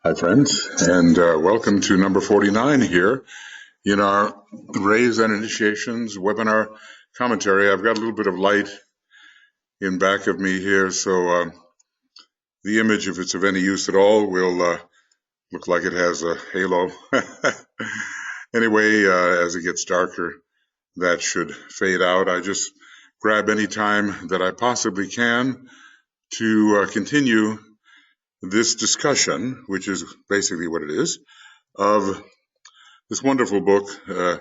Hi, friends, and welcome to number 49 here in our Raise and Initiations webinar commentary. I've got a little bit of light in back of me here, so the image, if it's of any use at all, will look like it has a halo. Anyway, as it gets darker, that should fade out. I just grab any time that I possibly can to continue this discussion, which is basically what it is, of this wonderful book, The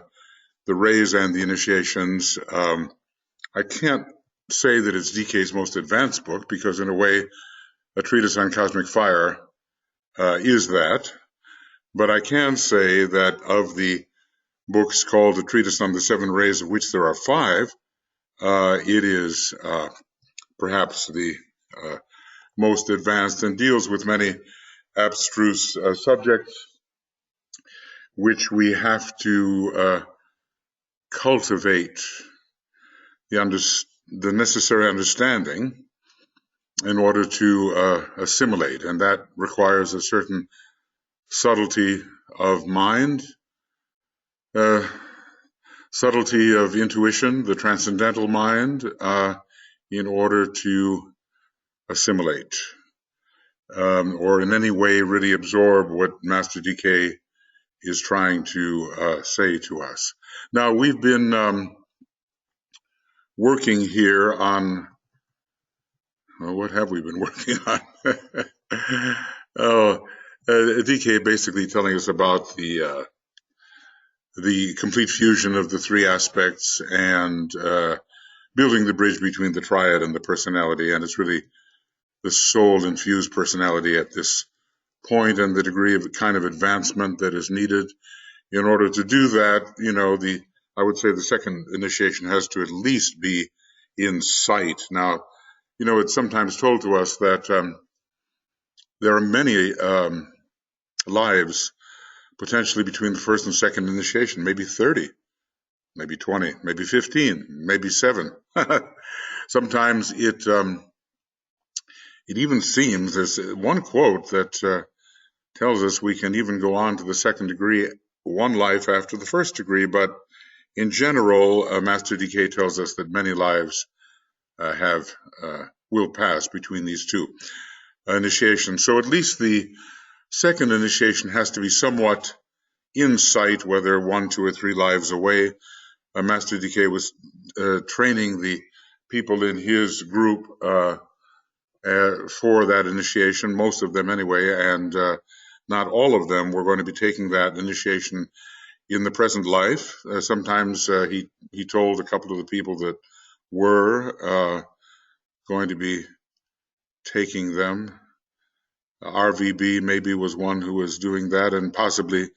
Raise and the Initiations. I can't say that it's DK's most advanced book because, in a way, A Treatise on Cosmic Fire is that. But I can say that of the books called A Treatise on the Seven Rays, of which there are five, it is perhaps the most advanced and deals with many abstruse subjects which we have to cultivate the necessary understanding in order to assimilate, and that requires a certain subtlety of mind, subtlety of intuition, the transcendental mind, in order to assimilate or in any way really absorb what Master DK is trying to say to us. Now, we've been working here on, well, what have we been working on? DK basically telling us about the complete fusion of the three aspects and building the bridge between the triad and the personality, and it's really the soul-infused personality at this point and the degree of kind of advancement that is needed. In order to do that, I would say the second initiation has to at least be in sight. Now, it's sometimes told to us that there are many lives potentially between the first and second initiation, maybe 30, maybe 20, maybe 15, maybe 7. Sometimes it even seems, there's one quote that tells us we can even go on to the second degree one life after the first degree, but in general, Master DK tells us that many lives will pass between these two initiations. So at least the second initiation has to be somewhat in sight, whether 1, 2, or 3 lives away. Master DK was training the people in his group for that initiation, most of them anyway, and not all of them were going to be taking that initiation in the present life. Sometimes he told a couple of the people that were going to be taking them. RVB maybe was one who was doing that, and possibly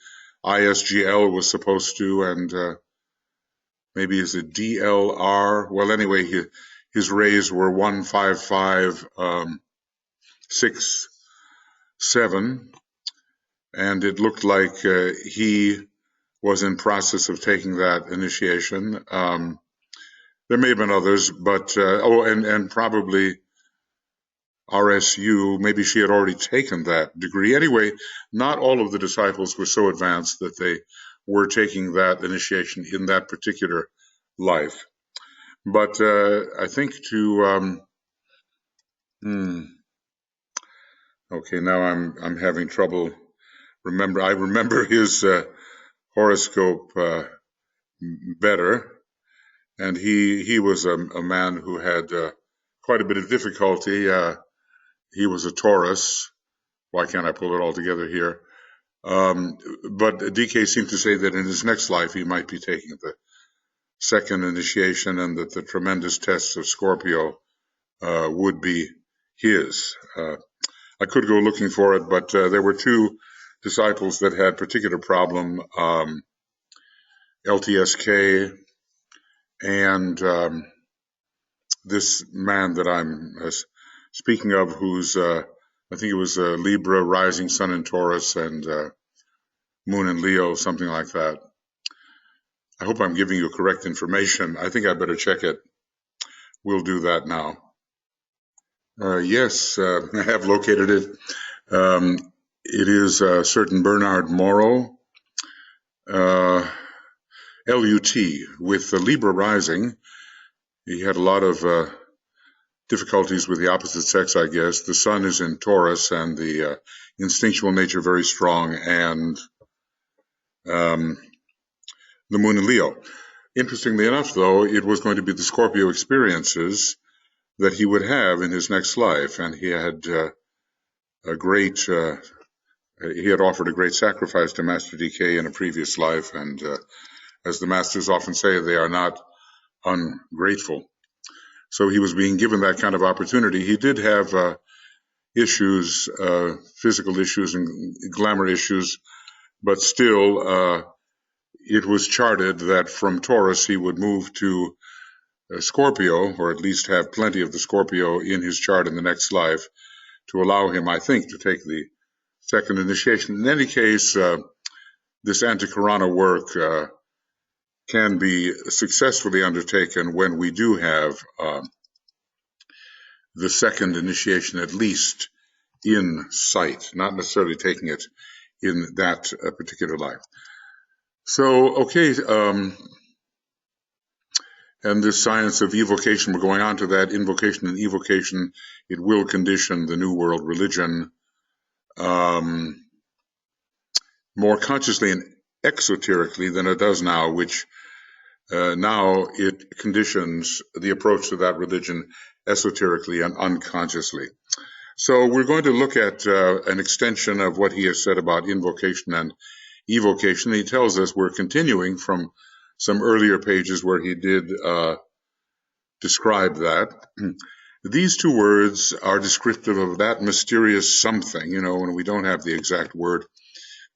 ISGL was supposed to, and maybe is it DLR? Well, anyway, his rays were 1, 5, 5, 6, 7, and it looked like he was in process of taking that initiation. There may have been others, but and probably RSU, maybe she had already taken that degree. Anyway, not all of the disciples were so advanced that they were taking that initiation in that particular life. But I think okay, now I'm having trouble. I remember his horoscope better, and he was a man who had quite a bit of difficulty. He was a Taurus. Why can't I pull it all together here? But DK seemed to say that in his next life he might be taking the second initiation, and that the tremendous tests of Scorpio would be his. I could go looking for it, but there were 2 disciples that had particular problem, LTSK and this man that I'm speaking of, who's I think it was Libra, rising sun in Taurus, and moon in Leo, something like that. I hope I'm giving you correct information. I think I better check it. We'll do that now. Yes, I have located it. It is a certain Bernard Morrow, LUT, with the Libra rising. He had a lot of difficulties with the opposite sex, I guess. The sun is in Taurus and the instinctual nature very strong, and the moon in Leo. Interestingly enough, though, it was going to be the Scorpio experiences that he would have in his next life, and he had he had offered a great sacrifice to Master DK in a previous life, and as the masters often say, they are not ungrateful. So he was being given that kind of opportunity. He did have issues, physical issues and glamour issues, but still it was charted that from Taurus he would move to Scorpio, or at least have plenty of the Scorpio in his chart in the next life to allow him, I think, to take the second initiation. In any case, this anti-Karana work can be successfully undertaken when we do have the second initiation at least in sight, not necessarily taking it in that particular life. So, okay, and this science of evocation, we're going on to that, invocation and evocation, it will condition the New World religion more consciously and exoterically than it does now, which now it conditions the approach to that religion esoterically and unconsciously. So we're going to look at an extension of what he has said about invocation and evocation. He tells us we're continuing from some earlier pages where he did describe that. These two words are descriptive of that mysterious something. You know, when we don't have the exact word,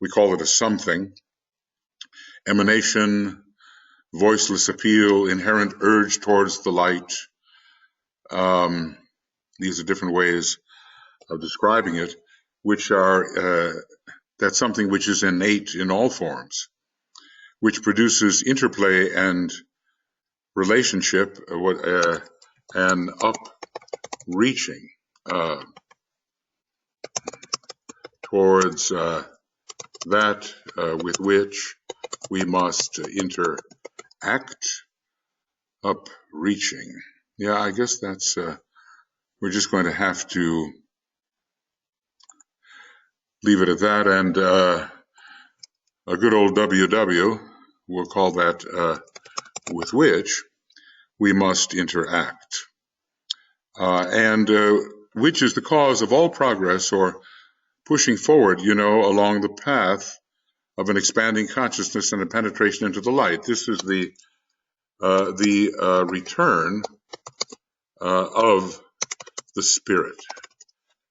we call it a something. Emanation, voiceless appeal, inherent urge towards the light. These are different ways of describing it, which are that's something which is innate in all forms, which produces interplay and relationship, and up-reaching towards that with which we must interact, up-reaching. Yeah, I guess that's, we're just going to have to leave it at that, and a good old WW, we'll call that with which we must interact, and which is the cause of all progress or pushing forward, you know, along the path of an expanding consciousness and a penetration into the light. This is the return of the spirit,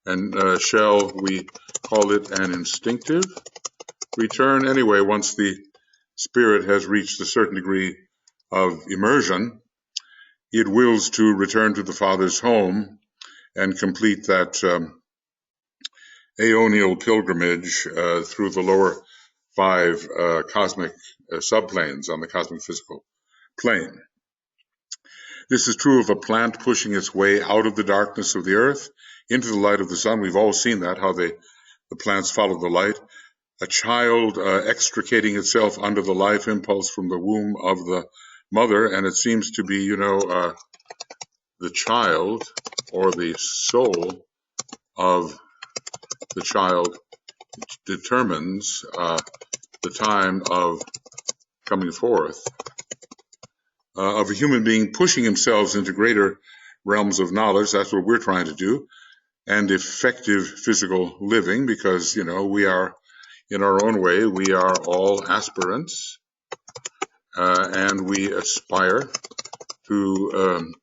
and shall we call it an instinctive return? Anyway, once the spirit has reached a certain degree of immersion, it wills to return to the Father's home and complete that aeonial pilgrimage through the lower 5 cosmic subplanes on the cosmic physical plane. This is true of a plant pushing its way out of the darkness of the earth into the light of the sun. We've all seen that, how the plants follow the light. A child extricating itself under the life impulse from the womb of the mother, and it seems to be, you know, the child or the soul of the child determines the time of coming forth of a human being pushing themselves into greater realms of knowledge. That's what we're trying to do, and effective physical living, because, you know, we are, in our own way, we are all aspirants, and we aspire to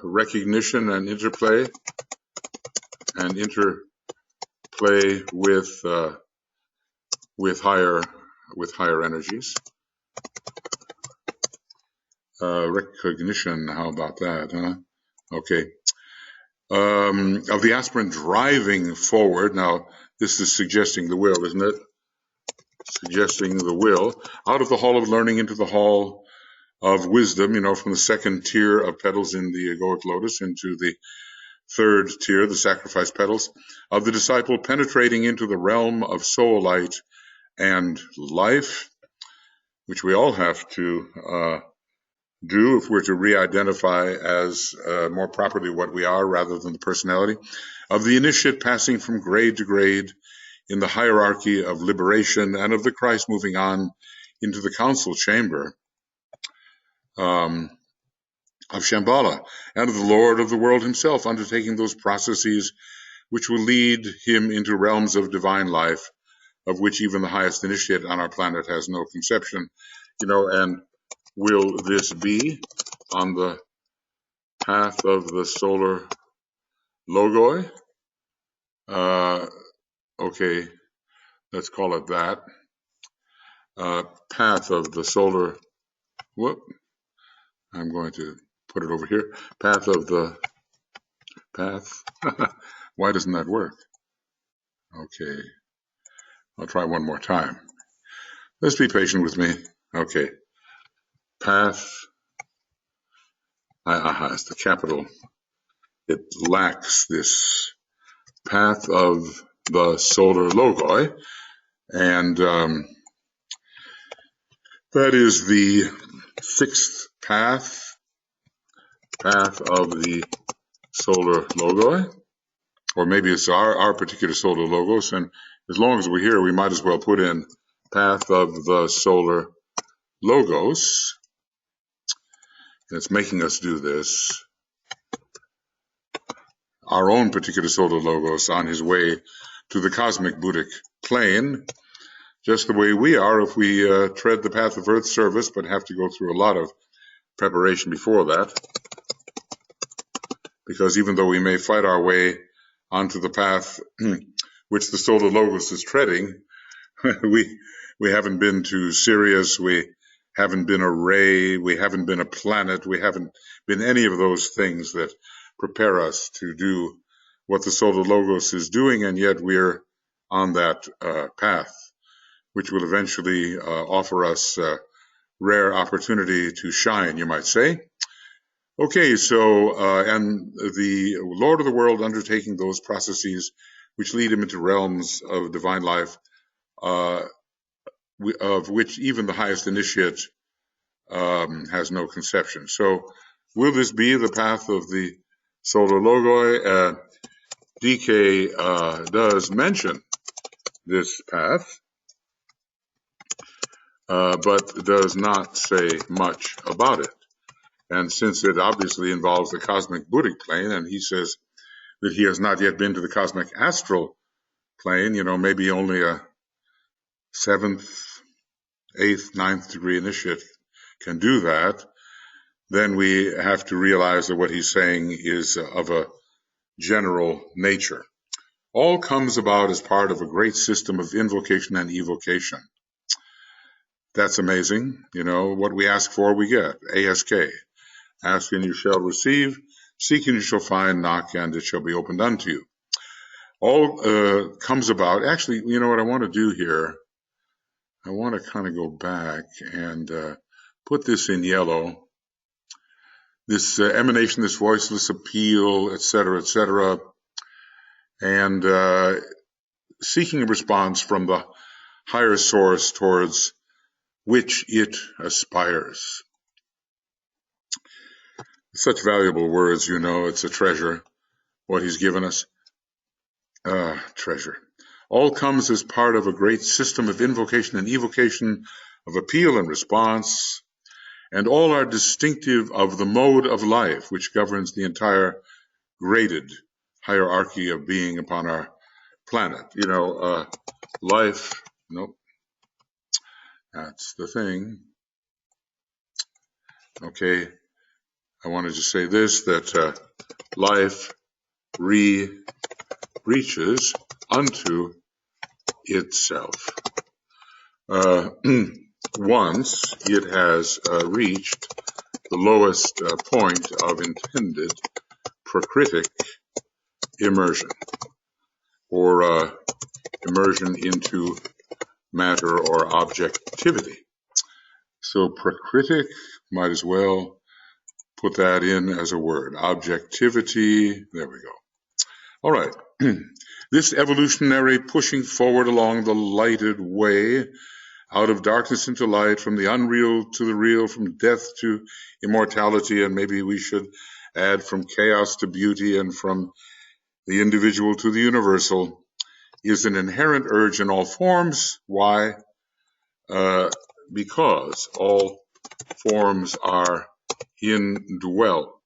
recognition and interplay with higher energies. Recognition, how about that, huh? Okay. Of the aspirant driving forward. Now, this is suggesting the will, isn't it? Suggesting the will. Out of the hall of learning into the hall of wisdom, you know, from the second tier of petals in the egoic lotus into the third tier, the sacrifice petals, of the disciple penetrating into the realm of soul light and life, which we all have to do if we're to re-identify as more properly what we are rather than the personality, of the initiate passing from grade to grade in the hierarchy of liberation, and of the Christ moving on into the council chamber of Shambhala, and of the Lord of the world himself undertaking those processes which will lead him into realms of divine life, of which even the highest initiate on our planet has no conception. And will this be on the path of the solar logoi? Okay, let's call it that. Path of the solar, I'm going to put it over here. Path. Why doesn't that work? Okay, I'll try one more time. Let's be patient with me. Okay, path. It's the capital. It lacks this path of the solar logoi, and that is the sixth path of the solar logoi, or maybe it's our particular solar logos, and as long as we're here, we might as well put in path of the solar logos. And it's making us do this. Our own particular solar logos on his way to the cosmic Buddhic plane, just the way we are if we tread the path of Earth service, but have to go through a lot of preparation before that. Because even though we may fight our way onto the path which the solar logos is treading, we haven't been to Sirius, we haven't been a ray, we haven't been a planet, we haven't been any of those things that prepare us to do what the solar logos is doing, and yet we're on that path, which will eventually offer us rare opportunity to shine, you might say. Okay, so, and the Lord of the world undertaking those processes which lead him into realms of divine life, of which even the highest initiate has no conception. So, will this be the path of the solar logoi? DK does mention this path, but does not say much about it. And since it obviously involves the cosmic Buddhic plane, and he says that he has not yet been to the cosmic astral plane, maybe only a 7th, 8th, 9th degree initiate can do that, then we have to realize that what he's saying is of a general nature. All comes about as part of a great system of invocation and evocation. That's amazing. What we ask for, we get. ASK. Ask and you shall receive, seek and you shall find, knock and it shall be opened unto you. All comes about. Actually, you know what I want to do here? I want to kind of go back and put this in yellow. This emanation, this voiceless appeal, etc., and seeking a response from the higher source towards which it aspires. Such valuable words, it's a treasure, what he's given us. Treasure. All comes as part of a great system of invocation and evocation, of appeal and response, and all are distinctive of the mode of life which governs the entire graded hierarchy of being upon our planet. Life, nope, that's the thing. Okay. I wanted to say this, that life reaches unto itself. Once it has reached the lowest point of intended prakritic immersion, or immersion into matter or objectivity. So prakritic might as well put that in as a word. Objectivity. There we go. All right. This evolutionary pushing forward along the lighted way, out of darkness into light, from the unreal to the real, from death to immortality, and maybe we should add from chaos to beauty and from the individual to the universal, is an inherent urge in all forms. Why? Because all forms are indwelt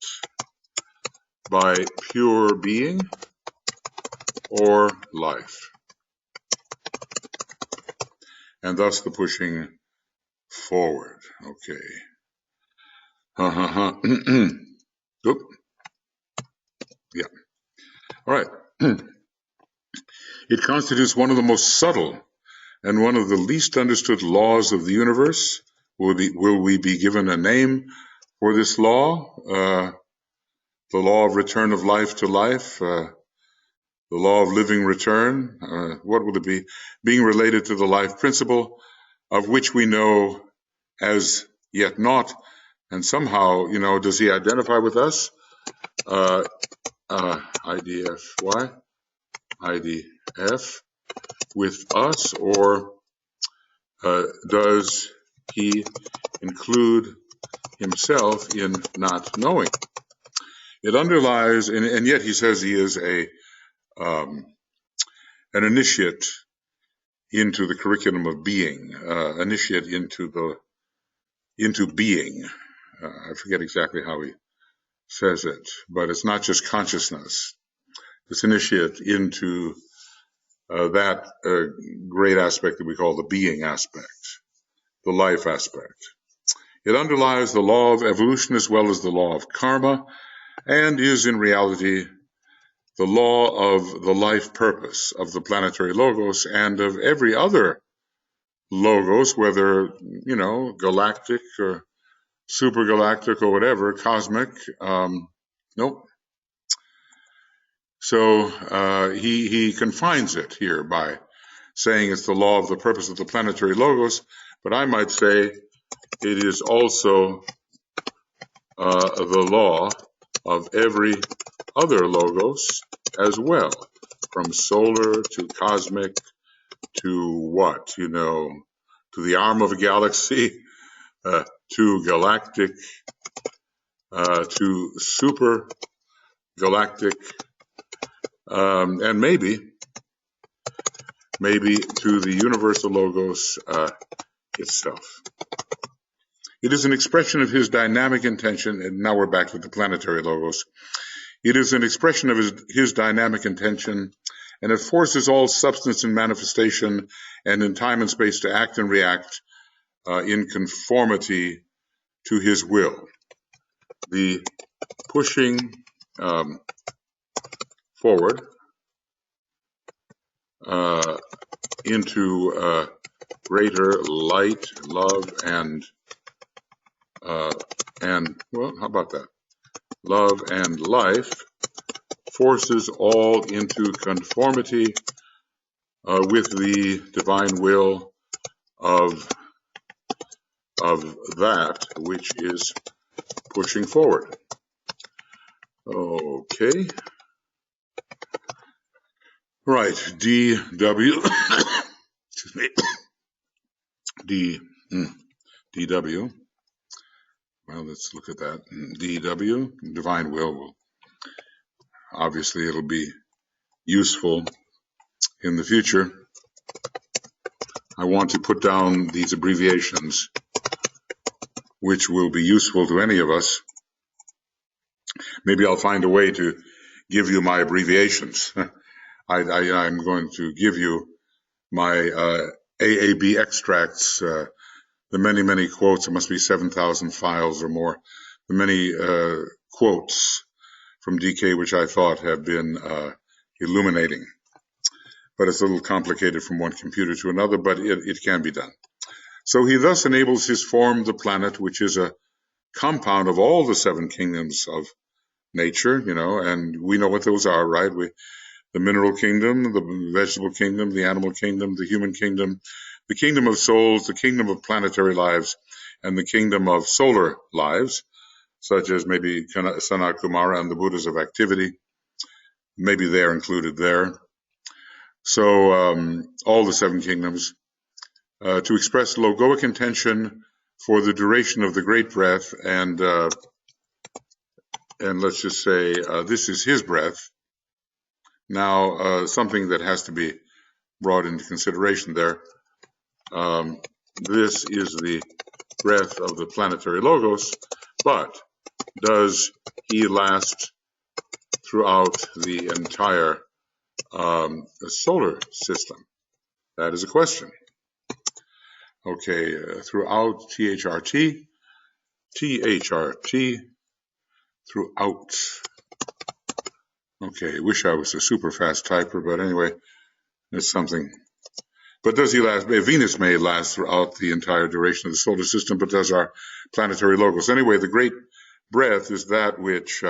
by pure being or life, and thus the pushing forward. Okay. Oop. Yeah. All right. It constitutes one of the most subtle and one of the least understood laws of the universe. Will we be given a name for this law? The law of return of life to life, the law of living return. What will it be? Being related to the life principle, of which we know as yet not. And somehow, does he identify with us? IDF, IDF with us, or does he include himself in not knowing? It underlies, and yet he says he is an initiate into the curriculum of being, initiate into being. I forget exactly how he says it, but it's not just consciousness. It's initiate into that great aspect that we call the being aspect, the life aspect. It underlies the law of evolution as well as the law of karma, and is in reality the law of the life purpose of the planetary logos and of every other logos, whether, galactic or supergalactic or whatever, cosmic. Nope. So he confines it here by saying it's the law of the purpose of the planetary logos, but I might say it is also the law of every other logos as well, from solar to cosmic to what, to the arm of a galaxy, to galactic, to super galactic, and maybe to the universal logos itself. It is an expression of his dynamic intention, and now we're back to the planetary logos. It is an expression of his dynamic intention, and it forces all substance and manifestation and in time and space to act and react in conformity to his will. The pushing forward into greater light, love, and well, how about that? Love and life forces all into conformity with the divine will of that which is pushing forward. Okay. Right, DW. Excuse me. DW. Well, let's look at that. DW, divine will. Obviously, it'll be useful in the future. I want to put down these abbreviations, which will be useful to any of us. Maybe I'll find a way to give you my abbreviations. I'm going to give you my AAB extracts, the many quotes. It must be 7,000 files or more. The many quotes from DK, which I thought have been illuminating. But it's a little complicated from one computer to another, but it can be done. So he thus enables his form, the planet, which is a compound of all the seven kingdoms of nature, and we know what those are, right? The mineral kingdom, the vegetable kingdom, the animal kingdom, the human kingdom, the kingdom of souls, the kingdom of planetary lives, and the kingdom of solar lives. such as maybe Sanat Kumara and the Buddhas of activity. Maybe they're included there. So all the seven kingdoms. To express logoic intention for the duration of the great breath, and let's just say this is his breath. Now, something that has to be brought into consideration there. This is the breath of the planetary logos, but does he last throughout the entire solar system? That is a question. Okay, throughout THRT, throughout. Okay, wish I was a super fast typer, but anyway, it's something. But does he last? Venus may last throughout the entire duration of the solar system, but does our planetary logos? Anyway, the great breath is that which,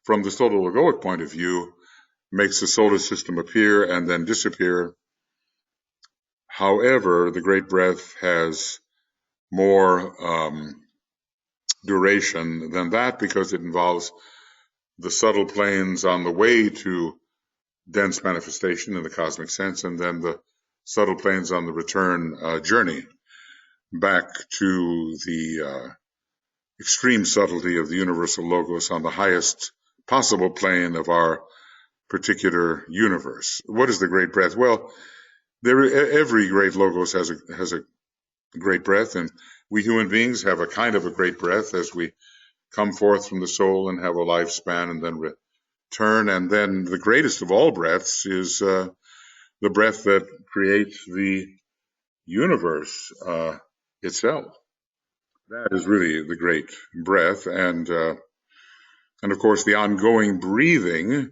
from the solar logoic point of view, makes the solar system appear and then disappear. However, the great breath has more duration than that because it involves the subtle planes on the way to dense manifestation in the cosmic sense, and then the subtle planes on the return journey back to the extreme subtlety of the universal logos on the highest possible plane of our particular universe. What is the great breath? Well, every great logos has a great breath, and we human beings have a kind of a great breath as we come forth from the soul and have a lifespan and then return. And then the greatest of all breaths is the breath that creates the universe itself. That is really the great breath, and of course the ongoing breathing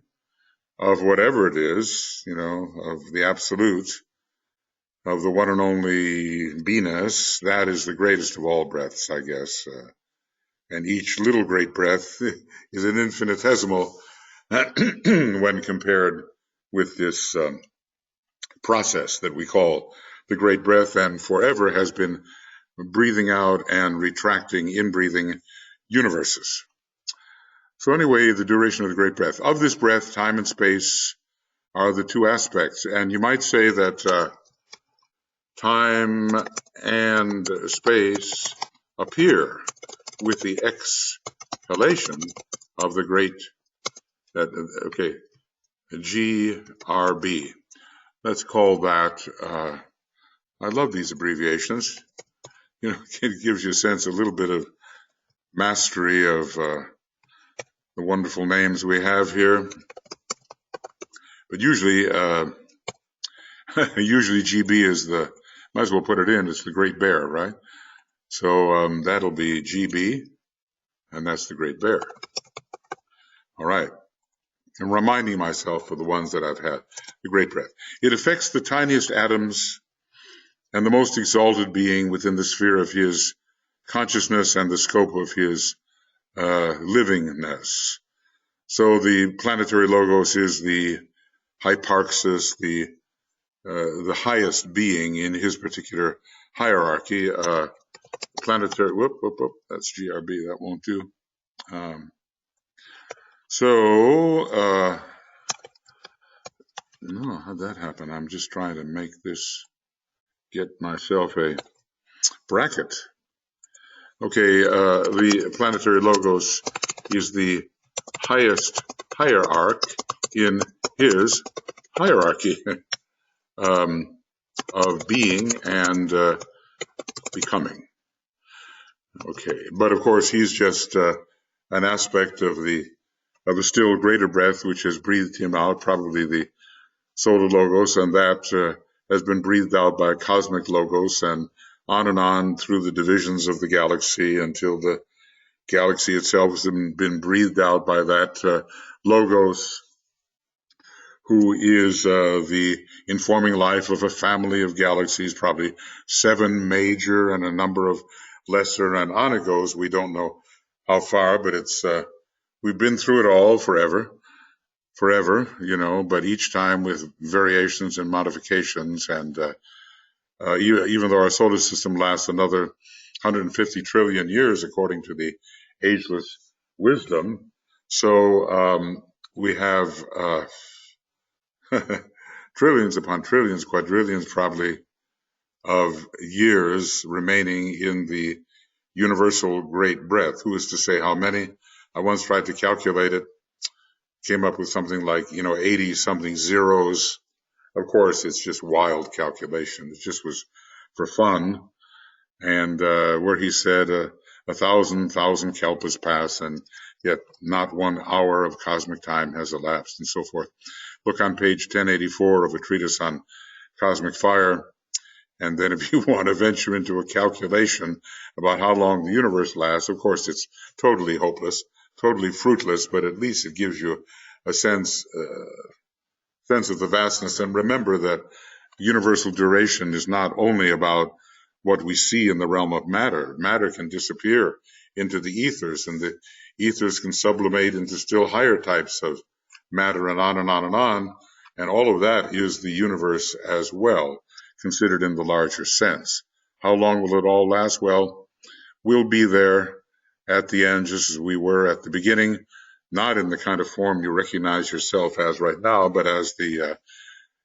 of whatever it is, of the absolute, of the one and only beingness. That is the greatest of all breaths, I guess. And each little great breath is an infinitesimal when compared with this process that we call the great breath, and forever has been breathing out and retracting, in-breathing universes. So anyway, the duration of the great breath. Of this breath, time and space are the two aspects. And you might say that time and space appear with the exhalation of the great, GRB. Let's call that, I love these abbreviations. It gives you a sense, a little bit of mastery of the wonderful names we have here. But usually GB is might as well put it in, it's the Great Bear, right? So that'll be GB, and that's the Great Bear. All right. I'm reminding myself of the ones that I've had, the great breath. It affects the tiniest atoms and the most exalted being within the sphere of his consciousness and the scope of his livingness. So the planetary logos is the hyparxis, the highest being in his particular hierarchy. Planetary, that's GRB, that won't do. No, how'd that happen? I'm just trying to make this, get myself a bracket. Okay, the planetary logos is the highest hierarch in his hierarchy of being and becoming. Okay, but of course he's just an aspect of the still greater breath which has breathed him out, probably the solar logos, and that has been breathed out by cosmic logos, and on through the divisions of the galaxy until the galaxy itself has been breathed out by that logos, who is the informing life of a family of galaxies, probably 7 major and a number of lesser, and on it goes. We don't know how far, but it's we've been through it all forever, but each time with variations and modifications. And even though our solar system lasts another 150 trillion years, according to the ageless wisdom. So we have trillions upon trillions, quadrillions probably, of years remaining in the universal great breadth. Who is to say how many? I once tried to calculate it, came up with something like, 80 something zeros. Of course, it's just wild calculation. It just was for fun. And where he said 1,000 kalpas pass, and yet not 1 hour of cosmic time has elapsed, and so forth. Look on page 1084 of a treatise on cosmic fire. And then if you want to venture into a calculation about how long the universe lasts, of course, it's totally hopeless, totally fruitless, but at least it gives you a sense of the vastness. And remember that universal duration is not only about what we see in the realm of matter. Matter can disappear into the ethers, and the ethers can sublimate into still higher types of matter, and on and on and on. And all of that is the universe as well, considered in the larger sense. How long will it all last? Well, we'll be there at the end just as we were at the beginning, not in the kind of form you recognize yourself as right now, but as the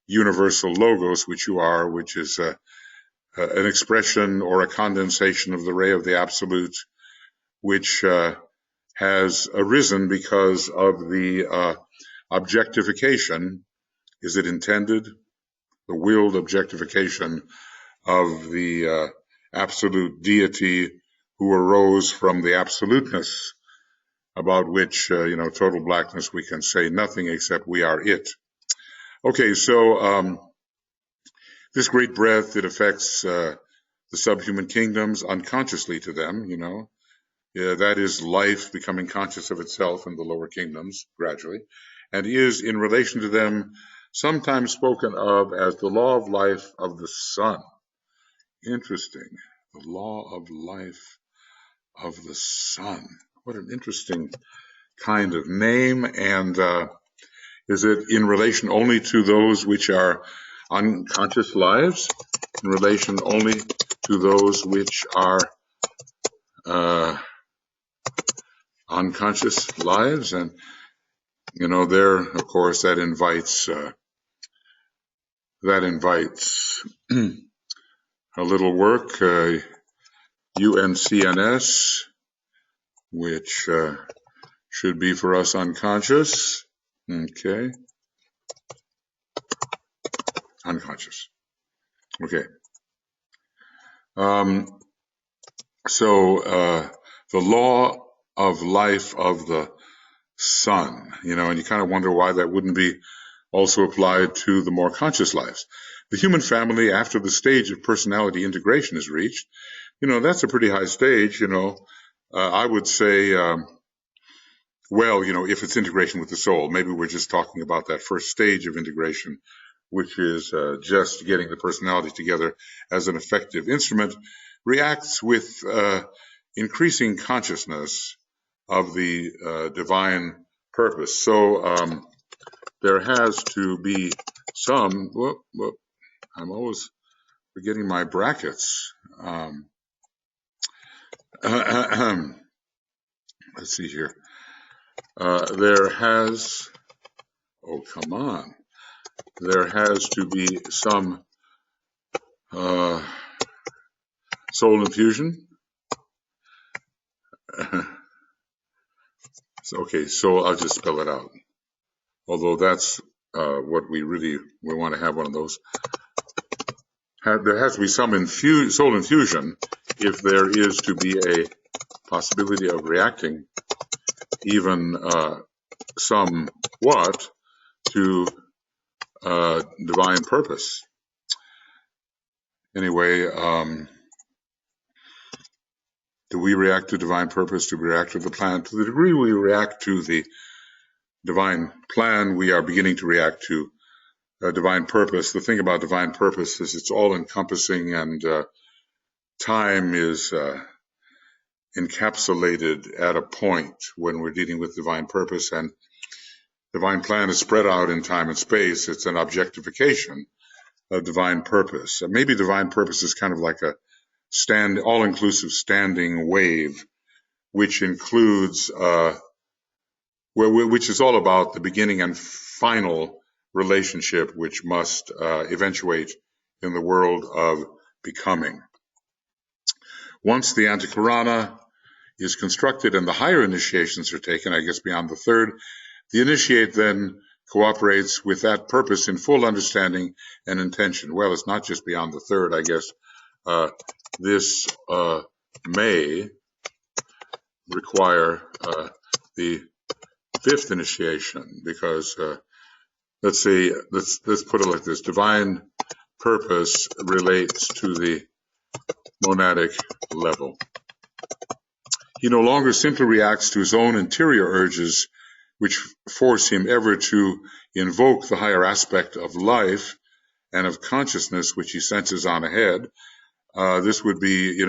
universal logos, which you are, which is an expression or a condensation of the ray of the absolute, which has arisen because of the objectification. Is it intended? The willed objectification of the absolute deity who arose from the absoluteness, about which, total blackness, we can say nothing except we are it. Okay, so this great breath, it affects the subhuman kingdoms unconsciously to them, that is life becoming conscious of itself in the lower kingdoms gradually, and is in relation to them sometimes spoken of as the law of life of the sun. Interesting. The law of life of the sun. What an interesting kind of name. And is it in relation only to those which are unconscious lives? In relation only to those which are unconscious lives? And, there, of course, that invites a little work, UNCNS, which should be for us unconscious. Okay. Unconscious. Okay. So the law of life of the sun, and you kind of wonder why that wouldn't be also applied to the more conscious lives. The human family, after the stage of personality integration is reached, that's a pretty high stage, I would say, if it's integration with the soul, maybe we're just talking about that first stage of integration, which is just getting the personality together as an effective instrument, reacts with increasing consciousness of the divine purpose. So there has to be some, I'm always forgetting my brackets. Let's see here. There has to be some soul infusion. So I'll just spell it out. Although that's what we want to have one of those. There has to be some soul infusion if there is to be a possibility of reacting even somewhat to divine purpose. Anyway, do we react to divine purpose? Do we react to the plan? To the degree we react to the divine plan, we are beginning to react to divine purpose. The thing about divine purpose is it's all-encompassing, and time is encapsulated at a point when we're dealing with divine purpose, and divine plan is spread out in time and space. It's an objectification of divine purpose. Maybe divine purpose is kind of like a all-inclusive standing wave which includes, which is all about the beginning and final relationship which must eventuate in the world of becoming. Once the antikarana is constructed and the higher initiations are taken, I guess beyond the third, the initiate then cooperates with that purpose in full understanding and intention. Well, it's not just beyond the third, I guess. This may require the fifth initiation, because let's put it like this: divine purpose relates to the monadic level. He no longer simply reacts to his own interior urges, which force him ever to invoke the higher aspect of life and of consciousness, which he senses on ahead. This would be,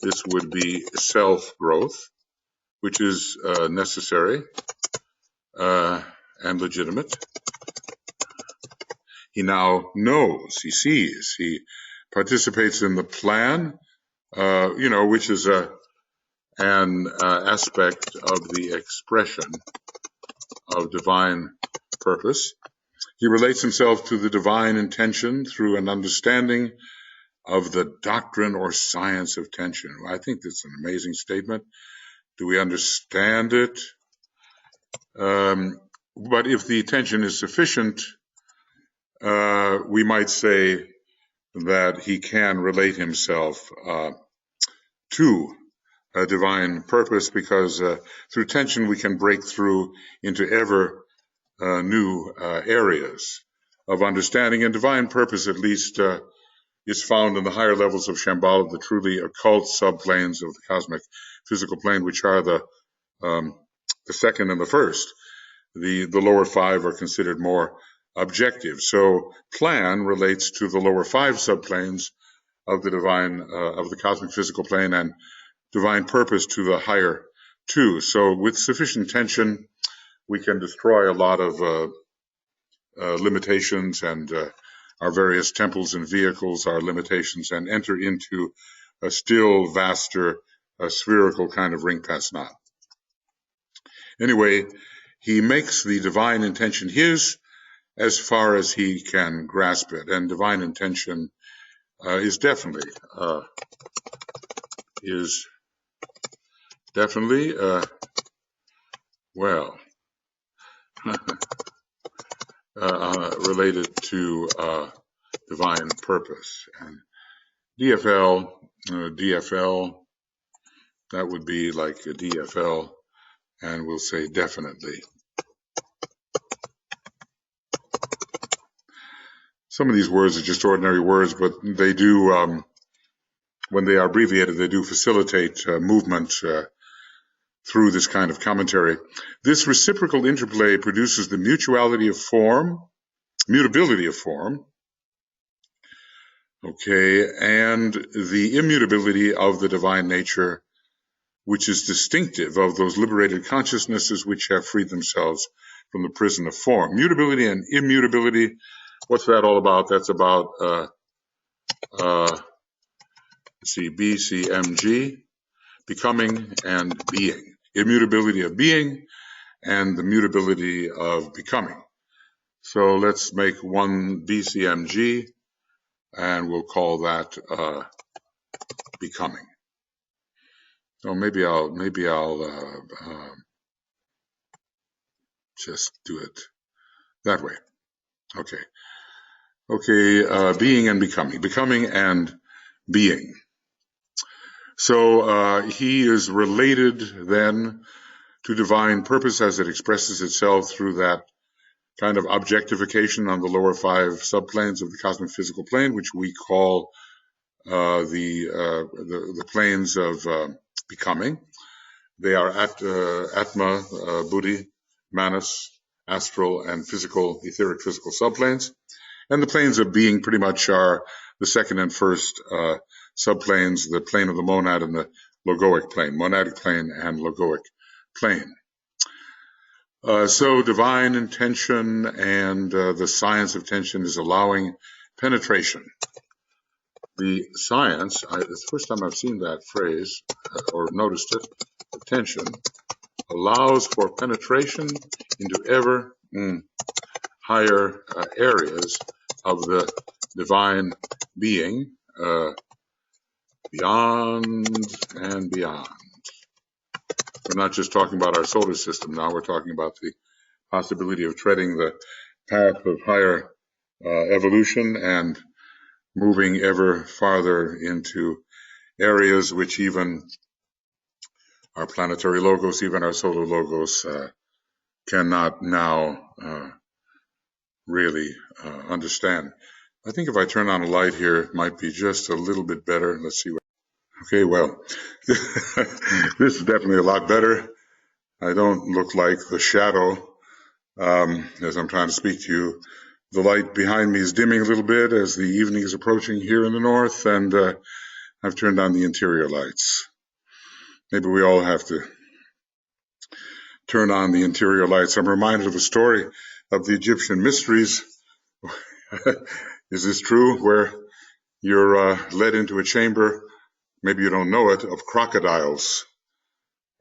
this would be self-growth, which is necessary and legitimate. He now knows, he sees, he participates in the plan, which is an aspect of the expression of divine purpose. He relates himself to the divine intention through an understanding of the doctrine or science of tension. I think that's an amazing statement. Do we understand it? But if the tension is sufficient, we might say that he can relate himself to a divine purpose, because through tension we can break through into ever new areas of understanding. And divine purpose, at least, is found in the higher levels of Shambhala, the truly occult subplanes of the cosmic physical plane, which are the second and the first. The lower five are considered more objective. So plan relates to the lower five subplanes of the divine, of the cosmic physical plane, and divine purpose to the higher two. So with sufficient tension, we can destroy a lot of limitations and our various temples and vehicles, our limitations, and enter into a still vaster, spherical kind of ring pass knot. Anyway, he makes the divine intention his as far as he can grasp it, and divine intention is definitely related to divine purpose. And DFL, that would be like a DFL, and we'll say definitely. Some of these words are just ordinary words, but they do, when they are abbreviated, they do facilitate movement through this kind of commentary. This reciprocal interplay produces the mutability of form, okay, and the immutability of the divine nature, which is distinctive of those liberated consciousnesses which have freed themselves from the prison of form. Mutability and immutability, what's that all about? That's about, BCMG, becoming and being. Immutability of being and the mutability of becoming. So let's make one BCMG, and we'll call that becoming. So maybe I'll just do it that way. Okay, being and becoming and being. So he is related then to divine purpose as it expresses itself through that kind of objectification on the lower five subplanes of the cosmic physical plane, which we call the planes of becoming. They are Atma, Buddhi, Manas, astral, and physical, etheric physical subplanes. And the planes of being pretty much are the second and first subplanes, the plane of the monad and the logoic plane, monadic plane and logoic plane. So divine intention and the science of tension is allowing penetration the science, it's the first time I've seen that phrase or noticed it, attention, allows for penetration into ever higher areas of the divine being, beyond and beyond. We're not just talking about our solar system now, we're talking about the possibility of treading the path of higher evolution and moving ever farther into areas which even our planetary logos, even our solar logos, cannot now really understand. I think if I turn on a light here, it might be just a little bit better. Let's see. Okay, well, this is definitely a lot better. I don't look like the shadow as I'm trying to speak to you. The light behind me is dimming a little bit as the evening is approaching here in the north, and I've turned on the interior lights. Maybe we all have to turn on the interior lights. I'm reminded of a story of the Egyptian mysteries. Is this true? Where you're led into a chamber, maybe you don't know it, of crocodiles.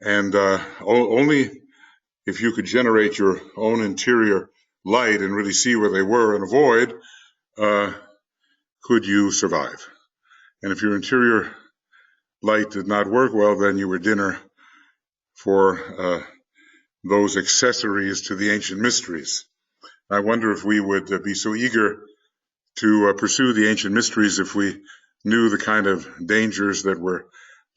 And only if you could generate your own interior light and really see where they were and avoid, could you survive. And if your interior light did not work well, then you were dinner for those accessories to the ancient mysteries. I wonder if we would be so eager to pursue the ancient mysteries if we knew the kind of dangers that were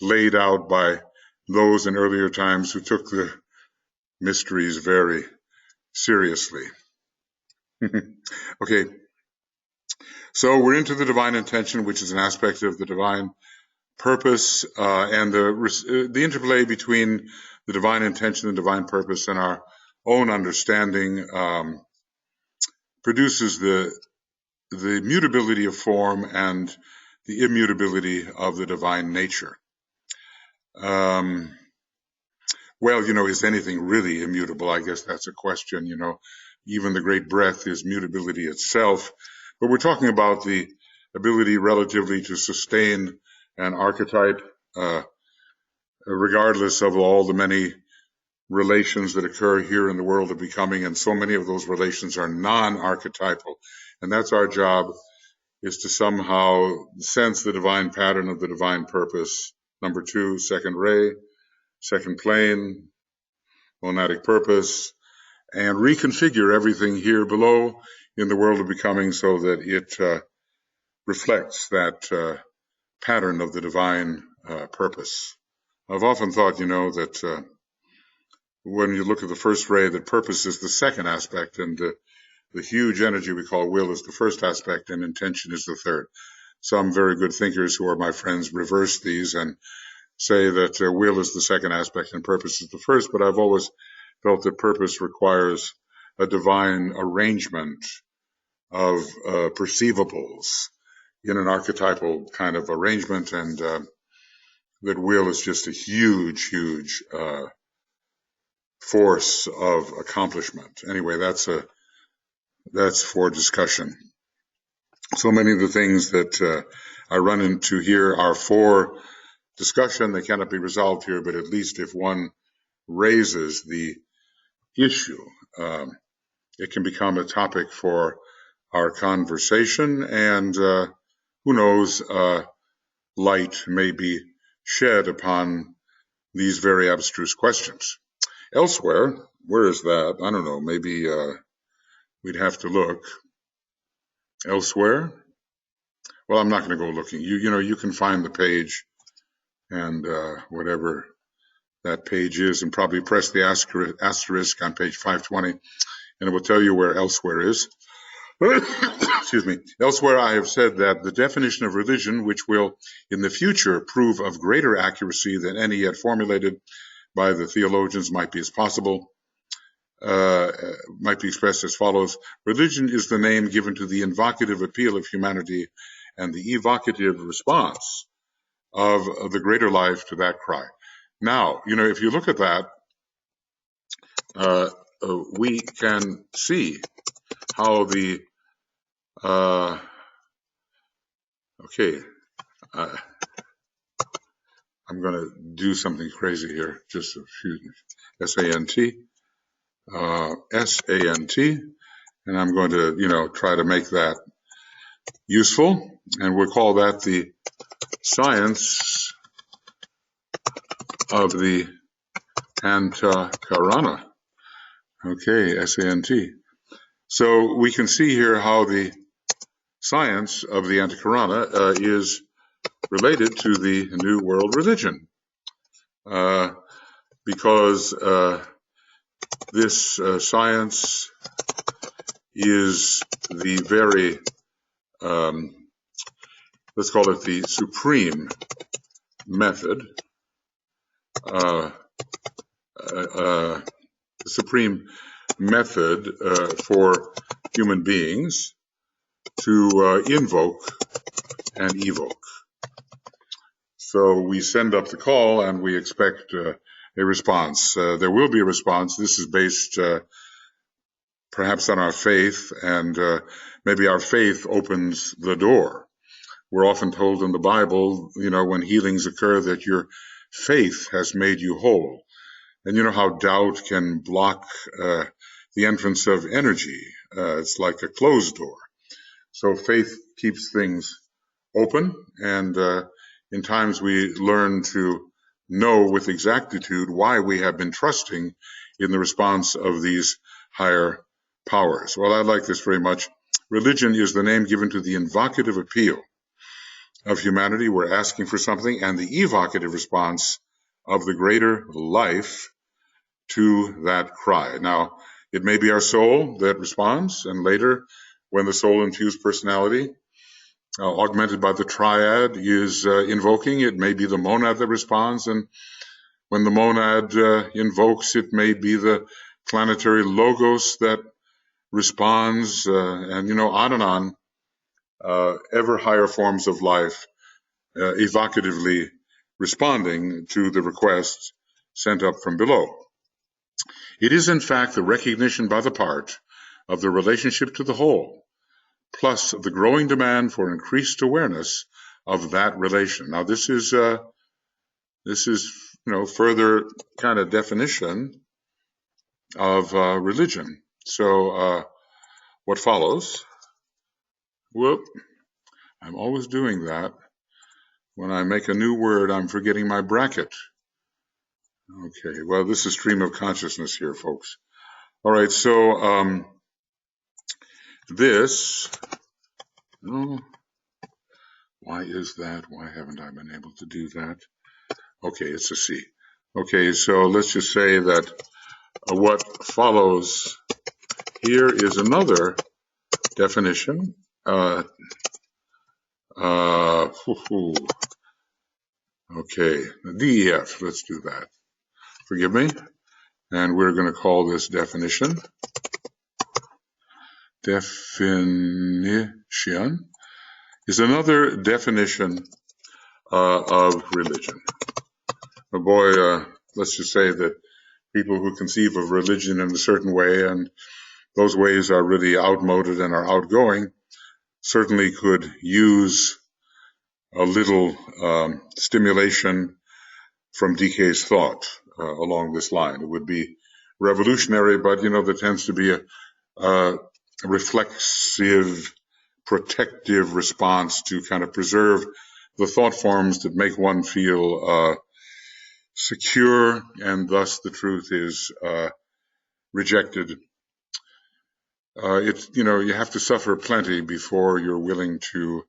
laid out by those in earlier times who took the mysteries very seriously. Okay, so we're into the divine intention, which is an aspect of the divine purpose, and the interplay between the divine intention and divine purpose and our own understanding produces the mutability of form and the immutability of the divine nature. Well, is anything really immutable? I guess that's a question. Even the great breath is mutability itself. But we're talking about the ability relatively to sustain an archetype, regardless of all the many relations that occur here in the world of becoming, and so many of those relations are non-archetypal. And that's our job, is to somehow sense the divine pattern of the divine purpose. Number 2, second ray, second plane, monadic purpose, and reconfigure everything here below in the world of becoming so that it reflects that pattern of the divine purpose. I've often thought, that when you look at the first ray, that purpose is the second aspect, and the huge energy we call will is the first aspect, and intention is the third. Some very good thinkers who are my friends reverse these and say that will is the second aspect and purpose is the first, but I've always felt that purpose requires a divine arrangement of perceivables in an archetypal kind of arrangement, and that will is just a huge force of accomplishment. Anyway, that's for discussion. So many of the things that I run into here are for discussion. They cannot be resolved here, but at least if one raises the issue, it can become a topic for our conversation, and who knows, light may be shed upon these very abstruse questions. Elsewhere, where is that? I don't know, maybe we'd have to look. Elsewhere? Well, I'm not going to go looking. You can find the page and whatever that page is, and probably press the asterisk on page 520, and it will tell you where elsewhere is. Excuse me. Elsewhere, I have said that the definition of religion, which will in the future prove of greater accuracy than any yet formulated by the theologians, might be expressed as follows. Religion is the name given to the invocative appeal of humanity and the evocative response of the greater life to that cry. Now, if you look at that, we can see how the okay, I'm going to do something crazy here. Just excuse me. S-A-N-T, S-A-N-T, and I'm going to, try to make that useful, and we'll call that the science of the Antakarana. Okay, S-A-N-T. So we can see here how the science of the Antakarana is related to the New World religion, because this science is the very, let's call it the supreme method, for human beings to invoke and evoke. So we send up the call and we expect a response. There will be a response. This is based perhaps on our faith, and maybe our faith opens the door. We're often told in the Bible, when healings occur, that your faith has made you whole. And you know how doubt can block the entrance of energy. It's like a closed door. So faith keeps things open, and in times we learn to know with exactitude why we have been trusting in the response of these higher powers. Well, I like this very much. Religion is the name given to the invocative appeal of humanity. We're asking for something, and the evocative response of the greater life to that cry. Now, it may be our soul that responds, and later, when the soul-infused personality, augmented by the triad, is invoking, it may be the monad that responds, and when the monad invokes, it may be the planetary logos that responds, and on and on, ever higher forms of life evocatively responding to the request sent up from below. It is, in fact, the recognition by the part of the relationship to the whole, plus the growing demand for increased awareness of that relation. Now, this is further kind of definition of religion. So what follows? Whoop! I'm always doing that. When I make a new word, I'm forgetting my bracket. Okay, well, this is stream of consciousness here, folks. All right, so this, why is that? Why haven't I been able to do that? Okay, it's a C. Okay, so let's just say that what follows here is another definition. Okay, DEF, let's do that. Forgive me. And we're going to call this definition. Definition is another definition of religion. Oh boy, let's just say that people who conceive of religion in a certain way, and those ways are really outmoded and are outgoing, certainly could use a little stimulation from DK's thought along this line. It would be revolutionary, but there tends to be a reflexive, protective response to kind of preserve the thought forms that make one feel secure, and thus the truth is rejected. You have to suffer plenty before you're willing to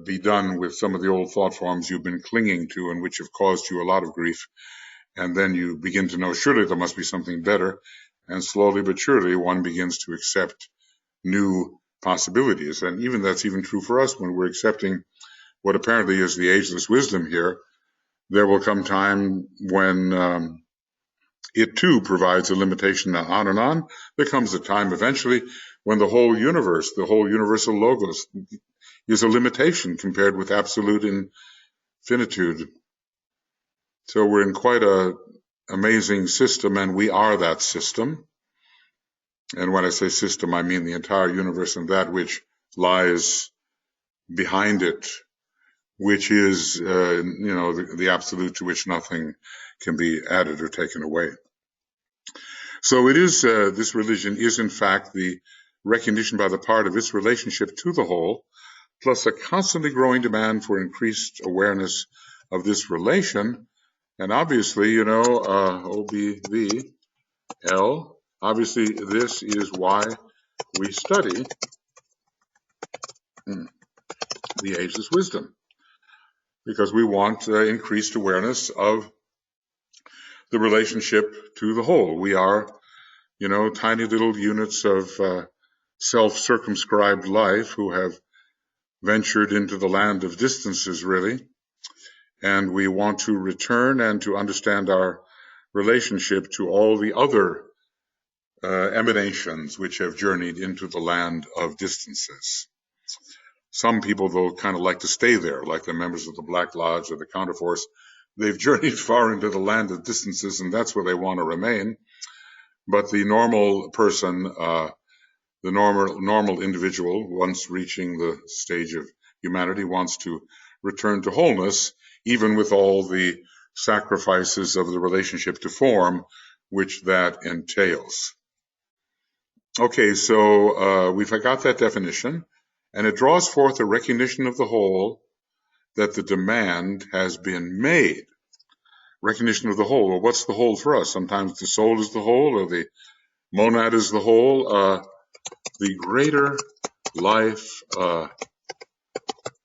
be done with some of the old thought forms you've been clinging to and which have caused you a lot of grief. And then you begin to know, surely there must be something better. And slowly but surely one begins to accept new possibilities. And that's even true for us when we're accepting what apparently is the ageless wisdom here. There will come time when it too provides a limitation on and on. There comes a time eventually when the whole universe, the whole universal logos, is a limitation compared with absolute infinitude. So we're in quite an amazing system, and we are that system. And when I say system, I mean the entire universe and that which lies behind it, which is, the absolute to which nothing can be added or taken away. So it is, this religion is in fact the recognition by the part of its relationship to the whole, plus a constantly growing demand for increased awareness of this relation. And obviously, OBVL, obviously this is why we study the ageless wisdom, because we want increased awareness of the relationship to the whole. We are, tiny little units of self-circumscribed life who have ventured into the land of distances, really, and we want to return and to understand our relationship to all the other emanations which have journeyed into the land of distances. Some people, though, kind of like to stay there, like the members of the Black Lodge or the Counterforce. They've journeyed far into the land of distances, and that's where they want to remain. But the normal person, the normal individual, once reaching the stage of humanity, wants to return to wholeness, even with all the sacrifices of the relationship to form, which that entails. Okay, so we've got that definition, and it draws forth a recognition of the whole, that the demand has been made. Recognition of the whole. Well, what's the whole for us? Sometimes the soul is the whole, or the monad is the whole. The greater life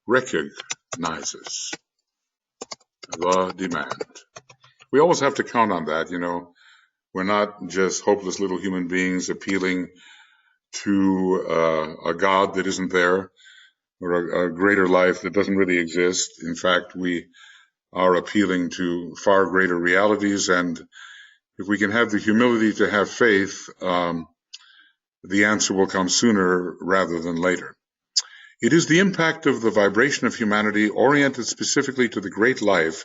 recognizes the demand. We always have to count on that, We're not just hopeless little human beings appealing to a God that isn't there, or a greater life that doesn't really exist. In fact, we are appealing to far greater realities, and if we can have the humility to have faith, the answer will come sooner rather than later. It is the impact of the vibration of humanity oriented specifically to the great life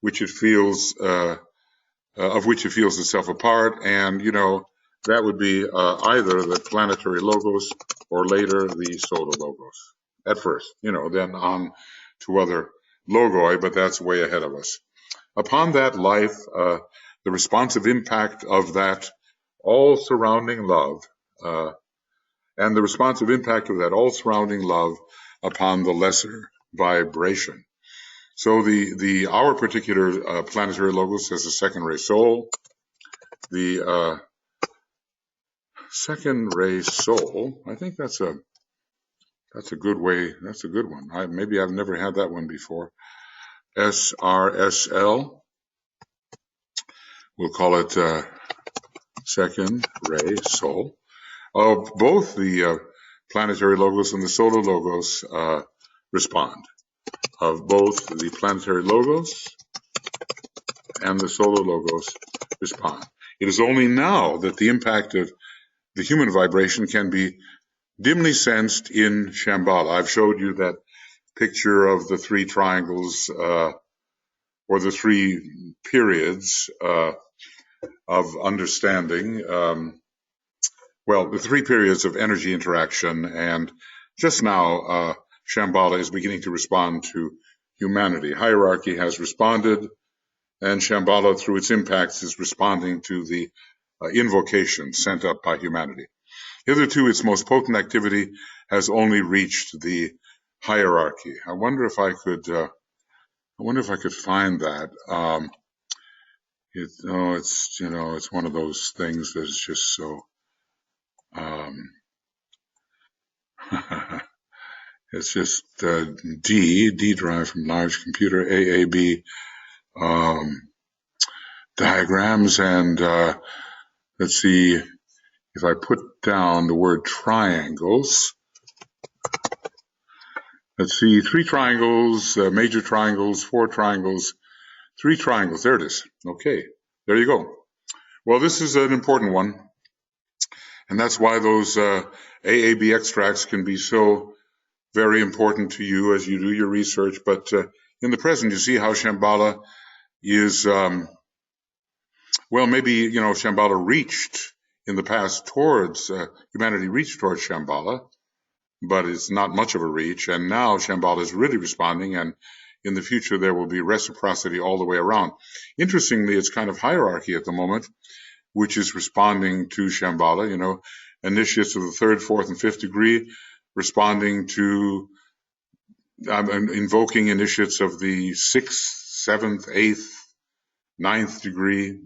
which it feels, of which it feels itself a part, and that would be either the planetary logos or later the solar logos. At first, then on to other logoi, but that's way ahead of us. Upon that life, the responsive impact of that all-surrounding love, and the responsive impact of that all-surrounding love upon the lesser vibration. So our particular planetary logos has a second ray soul. The second ray soul, I think that's a good way. That's a good one. Maybe I've never had that one before. SRSL. We'll call it second ray soul. Of both the planetary logos and the solar logos respond. Of both the planetary logos and the solar logos respond. It is only now that the impact of the human vibration can be dimly sensed in Shambhala. I've showed you that picture of the three triangles, or the three periods of understanding. The three periods of energy interaction, and just now Shambhala is beginning to respond to humanity. Hierarchy has responded, and Shambhala, through its impacts, is responding to the invocation sent up by humanity. Hitherto, its most potent activity has only reached the hierarchy. I wonder if I could find that. It's one of those things that is just so. It's just D derived from large computer, AAB diagrams, and let's see if I put down the word triangles. Let's see, 3 triangles, major triangles, 4 triangles, 3 triangles. There it is. Okay, there you go. Well, this is an important one, and that's why those AAB extracts can be so very important to you as you do your research. But in the present, you see how Shambhala is, maybe, Shambhala reached in the past towards, humanity reached towards Shambhala, but it's not much of a reach. And now Shambhala is really responding, and in the future there will be reciprocity all the way around. Interestingly, it's kind of hierarchy at the moment, which is responding to Shambhala. Initiates of the 3rd, 4th, and 5th degree responding to invoking initiates of the 6th, 7th, 8th, 9th degree.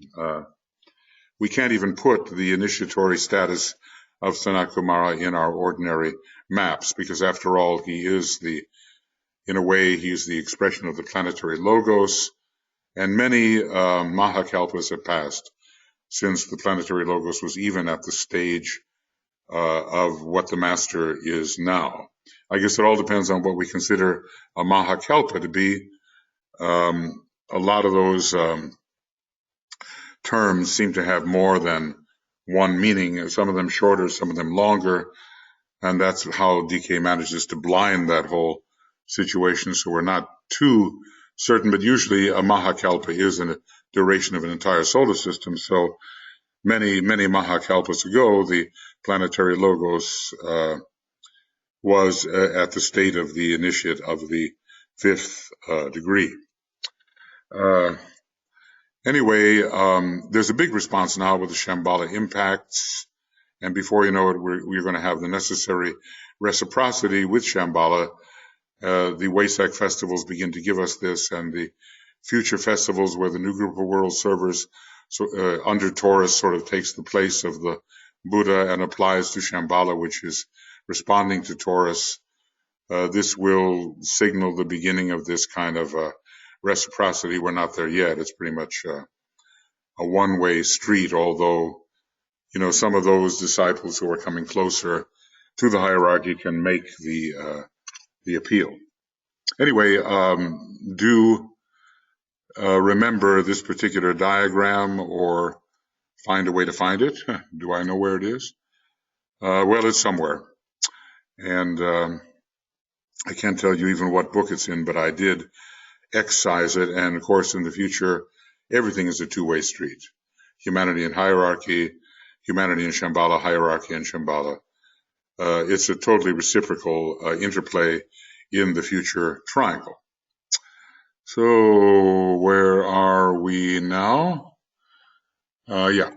We can't even put the initiatory status of Sanat Kumara in our ordinary maps, because after all, he is in a way, he's the expression of the planetary logos, and many Mahakalpas have passed since the planetary logos was even at the stage of what the master is now. I guess it all depends on what we consider a Mahakalpa to be. A lot of those terms seem to have more than one meaning, some of them shorter, some of them longer, and that's how DK manages to blind that whole situation, so we're not too certain, but usually a Mahakalpa is in a duration of an entire solar system, so many Mahakalpas ago, the planetary logos was at the state of the initiate of the 5th degree. Anyway, there's a big response now with the Shambhala impacts, and before you know it, we're going to have the necessary reciprocity with Shambhala. The WAIWC festivals begin to give us this, and the future festivals where the new group of world servers under Taurus sort of takes the place of the Buddha and applies to Shambhala, which is responding to Taurus. This will signal the beginning of this kind of reciprocity. We're not there yet. It's pretty much a one-way street, although, some of those disciples who are coming closer to the hierarchy can make the appeal. Anyway, do remember this particular diagram or find a way to find it. Do I know where it is? Well, it's somewhere. And I can't tell you even what book it's in, but I did excise it. And of course, in the future, everything is a two-way street. Humanity and hierarchy, humanity and Shambhala, hierarchy and Shambhala. It's a totally reciprocal interplay in the future triangle. So where are we now? Yeah,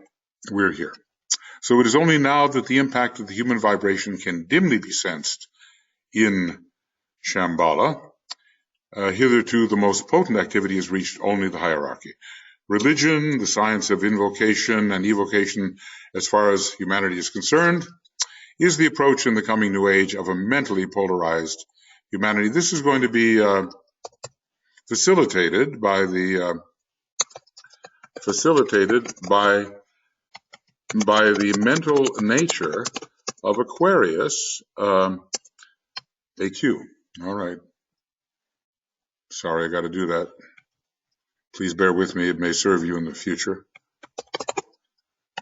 we're here. So it is only now that the impact of the human vibration can dimly be sensed in Shambhala. Hitherto, the most potent activity has reached only the hierarchy. Religion, the science of invocation and evocation, as far as humanity is concerned, is the approach in the coming New Age of a mentally polarized humanity. This is going to be facilitated by the mental nature of Aquarius, AQ. All right. Sorry, I got to do that. Please bear with me. It may serve you in the future.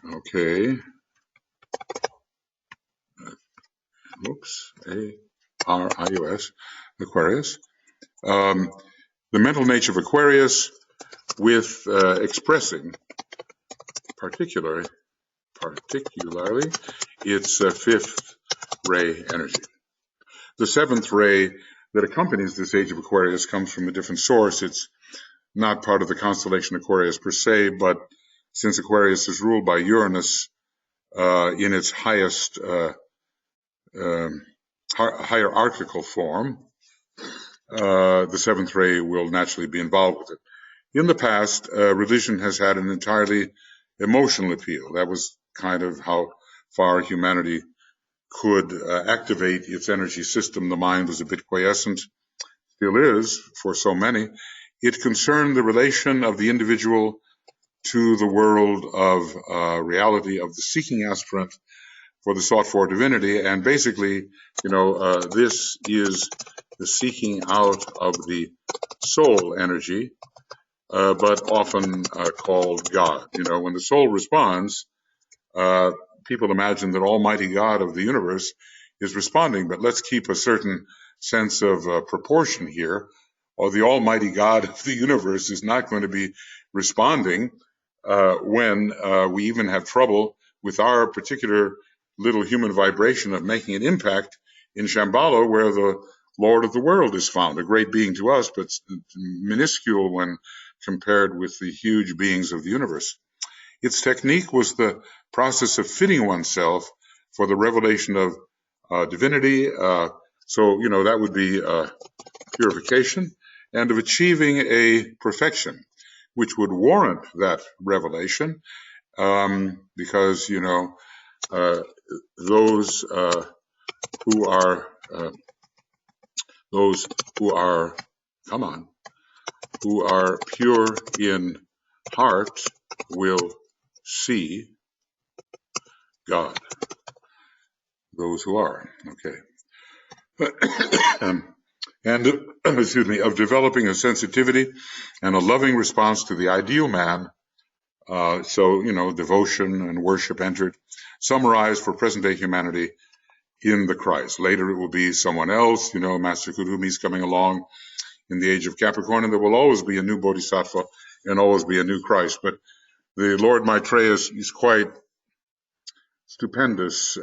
Okay. Oops. A-R-I-U-S. Aquarius. The mental nature of Aquarius with expressing particularly its 5th ray energy. The 7th ray that accompanies this age of Aquarius comes from a different source. It's not part of the constellation Aquarius per se, but since Aquarius is ruled by Uranus in its highest hierarchical form, the 7th ray will naturally be involved with it. In the past, religion has had an entirely emotional appeal. That was kind of how far humanity could activate its energy system. The mind was a bit quiescent, still is for so many. It concerned the relation of the individual to the world of reality, of the seeking aspirant for the sought for divinity. And basically, this is the seeking out of the soul energy, but often called God. When the soul responds, people imagine that Almighty God of the universe is responding, but let's keep a certain sense of proportion here. Or the Almighty God of the universe is not going to be responding when we even have trouble with our particular little human vibration of making an impact in Shambhala, where the Lord of the world is found, a great being to us, but minuscule when compared with the huge beings of the universe. Its technique was the process of fitting oneself for the revelation of divinity. So, that would be purification, and of achieving a perfection which would warrant that revelation, because, those who are who are pure in heart will see God. Those who are, okay. And of developing a sensitivity and a loving response to the ideal man. So, devotion and worship entered, summarized for present-day humanity in the Christ. Later it will be someone else, Master Kurumi's coming along in the age of Capricorn, and there will always be a new Bodhisattva and always be a new Christ. But the Lord Maitreya is quite stupendous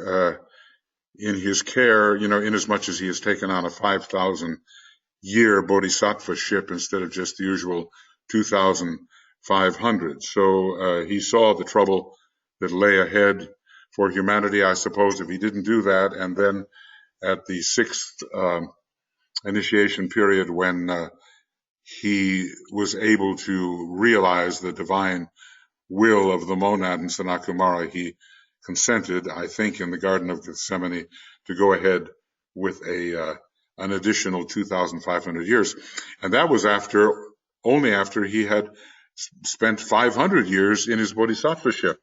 in his care, inasmuch as he has taken on a 5,000-year Bodhisattva ship instead of just the usual 2,500. So he saw the trouble that lay ahead for humanity, I suppose, if he didn't do that. And then at the 6th initiation period, when he was able to realize the divine will of the monad in Sanat-Kumara, he consented, I think, in the Garden of Gethsemane, to go ahead with an additional 2,500 years. And that was only after he had spent 500 years in his Bodhisattva ship.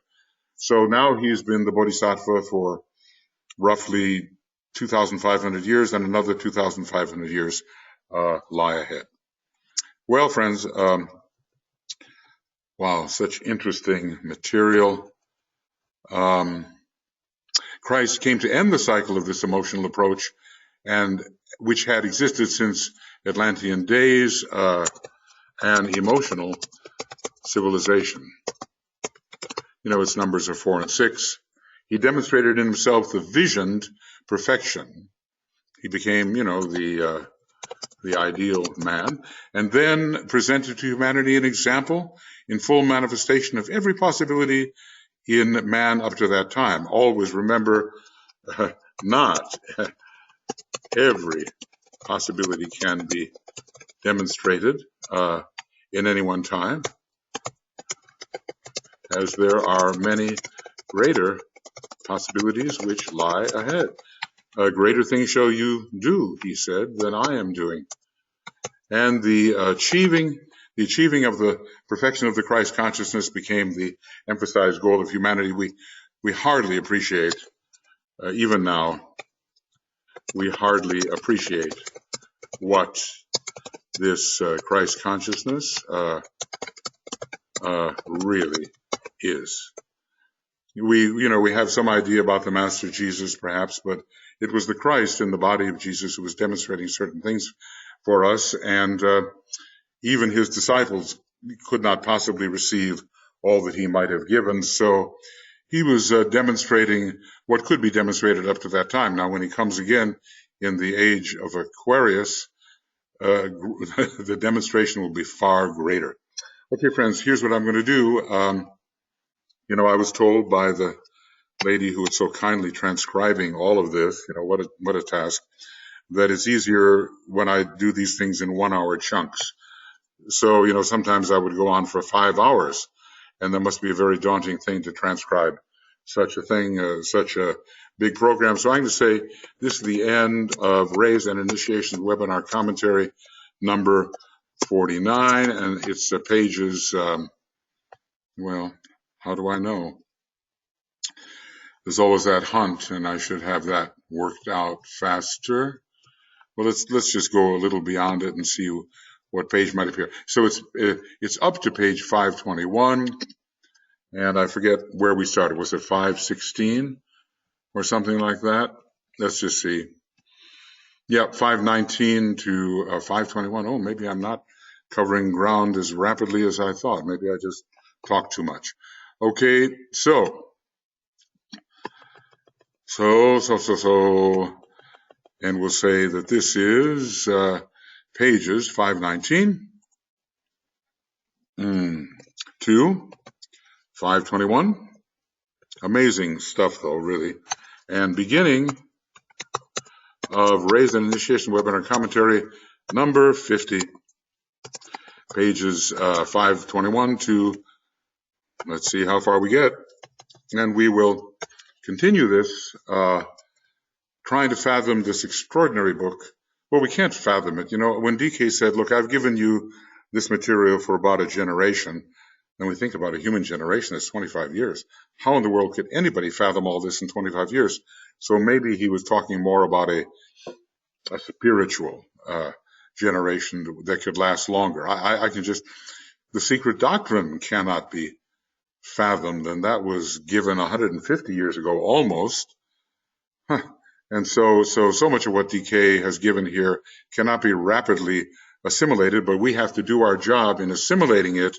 So now he's been the Bodhisattva for roughly 2,500 years, and another 2,500 years lie ahead. Well, friends, wow, such interesting material. Christ came to end the cycle of this emotional approach, and which had existed since Atlantean days, and emotional civilization. Its numbers are 4 and 6. He demonstrated in himself the visioned perfection. He became, the ideal man, and then presented to humanity an example in full manifestation of every possibility in man up to that time. Always remember, not every possibility can be demonstrated in any one time, as there are many greater possibilities which lie ahead. Greater things shall you do, he said, than I am doing. And the achieving of the perfection of the Christ consciousness became the emphasized goal of humanity. We hardly appreciate, even now, we hardly appreciate what this Christ consciousness really is. We have some idea about the Master Jesus, perhaps, but it was the Christ in the body of Jesus who was demonstrating certain things for us, and even his disciples could not possibly receive all that he might have given. So he was demonstrating what could be demonstrated up to that time. Now, when he comes again in the age of Aquarius, the demonstration will be far greater. Okay, friends, here's what I'm going to do. I was told by the lady who was so kindly transcribing all of this, what a task, that it's easier when I do these things in 1-hour chunks. So, sometimes I would go on for 5 hours, and that must be a very daunting thing to transcribe such a thing, such a big program. So I'm going to say this is the end of Raise and Initiation Webinar Commentary number 49, and it's pages, well, how do I know? There's always that hunt, and I should have that worked out faster. Well, let's just go a little beyond it and see what page might appear. So it's up to page 521, and I forget where we started. Was it 516 or something like that? Let's just see. Yeah, 519 to 521. Oh, maybe I'm not covering ground as rapidly as I thought. Maybe I just talked too much. Okay, so and we'll say that this is pages 519 to 521. Amazing stuff, though, really. And beginning of Raise an Initiation Webinar Commentary number 50, pages 521 to, let's see how far we get. And we will continue this, trying to fathom this extraordinary book. Well, we can't fathom it. You know, when DK said, look, I've given you this material for about a generation, and we think about a human generation, it's 25 years. How in the world could anybody fathom all this in 25 years? So maybe he was talking more about a spiritual generation that could last longer. I can just, the secret doctrine cannot be fathomed, and that was given 150 years ago almost. And so much of what DK has given here cannot be rapidly assimilated, but we have to do our job in assimilating it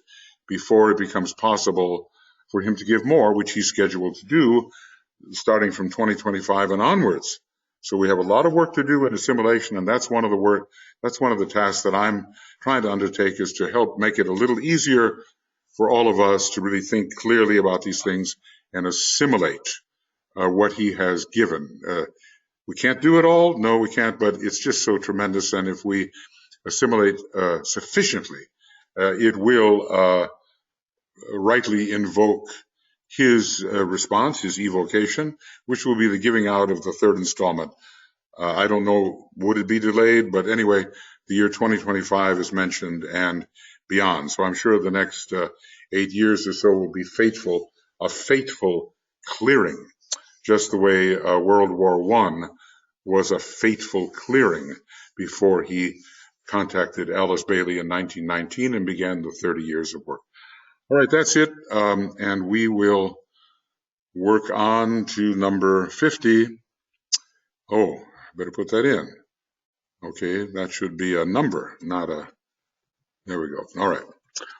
before it becomes possible for him to give more, which he's scheduled to do starting from 2025 and onwards. So we have a lot of work to do in assimilation, and that's one of the tasks that I'm trying to undertake, is to help make it a little easier for all of us to really think clearly about these things and assimilate what he has given. We can't do it all. No, we can't, but it's just so tremendous. And if we assimilate sufficiently, it will rightly invoke his response, his evocation, which will be the giving out of the third installment. I don't know, would it be delayed? But anyway, the year 2025 is mentioned and beyond. So I'm sure the next 8 years or so will be a fateful clearing, just the way World War I was a fateful clearing before he contacted Alice Bailey in 1919 and began the 30 years of work. All right, that's it. And we will work on to number 50. Oh, better put that in. Okay, that should be a number, not a, there we go. All right.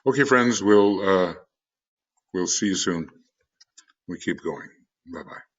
Okay, friends, we'll see you soon. We keep going. Bye-bye.